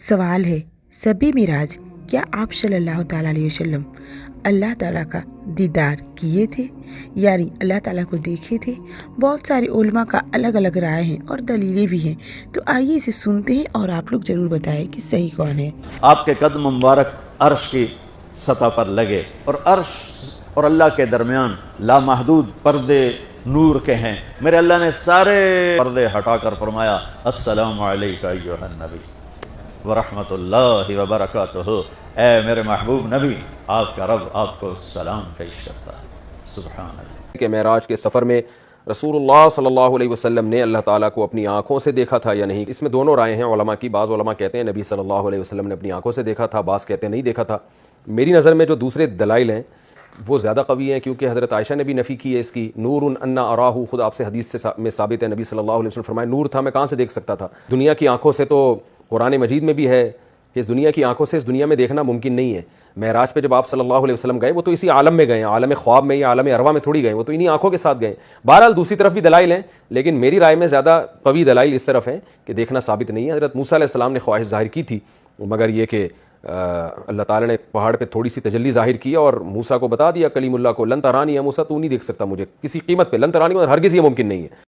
سوال ہے، سبھی معراج کیا آپ صلی اللہ تعالیٰ علیہ وسلم اللہ تعالیٰ کا دیدار کیے تھے، یعنی اللہ تعالیٰ کو دیکھے تھے؟ بہت سارے علماء کا الگ الگ رائے ہیں اور دلیلیں بھی ہیں، تو آئیے اسے سنتے ہیں اور آپ لوگ ضرور بتائیں کہ صحیح کون ہے۔ آپ کے قدم مبارک عرش کی سطح پر لگے اور عرش اور اللہ کے درمیان لامحدود پردے نور کے ہیں۔ میرے اللہ نے سارے پردے ہٹا کر فرمایا السلام علیکہ ایھا النبی ورحمۃ اللہ وبرکاتہ۔ اے میرے محبوب نبی، آپ کا رب آپ کو سلام پیش کرتا ہے۔ سبحان اللہ۔ کہ معراج کے سفر میں رسول اللہ صلی اللہ علیہ وسلم نے اللہ تعالیٰ کو اپنی آنکھوں سے دیکھا تھا یا نہیں، اس میں دونوں رائے ہیں علماء کی۔ بعض علماء کہتے ہیں نبی صلی اللہ علیہ وسلم نے اپنی آنکھوں سے دیکھا تھا، بعض کہتے ہیں نہیں دیکھا تھا۔ میری نظر میں جو دوسرے دلائل ہیں وہ زیادہ قوی ہیں، کیونکہ حضرت عائشہ نے بھی نفی کی ہے اس کی۔ نور انا اراہ، خود آپ سے حدیث میں ثابت ہے، نبی صلی اللہ علیہ وسلم فرمائے نور تھا، میں کہاں سے دیکھ سکتا تھا؟ دنیا کی آنکھوں سے تو قرآن مجید میں بھی ہے کہ اس دنیا کی آنکھوں سے اس دنیا میں دیکھنا ممکن نہیں ہے۔ معراج پہ جب آپ صلی اللہ علیہ وسلم گئے وہ تو اسی عالم میں گئے ہیں، عالم خواب میں یا عالم ارواح میں تھوڑی گئے، وہ تو انہی آنکھوں کے ساتھ گئے۔ بہرحال دوسری طرف بھی دلائل ہیں، لیکن میری رائے میں زیادہ قوی دلائل اس طرف ہیں کہ دیکھنا ثابت نہیں ہے۔ حضرت موسیٰ علیہ السلام نے خواہش ظاہر کی تھی، مگر یہ کہ اللہ تعالیٰ نے پہاڑ پہ تھوڑی سی تجلی ظاہر کی اور موسیٰ کو بتا دیا، کلیم اللہ کو، لن ترانی یا موسیٰ تو نہیں دیکھ سکتا مجھے کسی قیمت پہ، لن ترانی اور ہرگز یہ ممکن نہیں ہے۔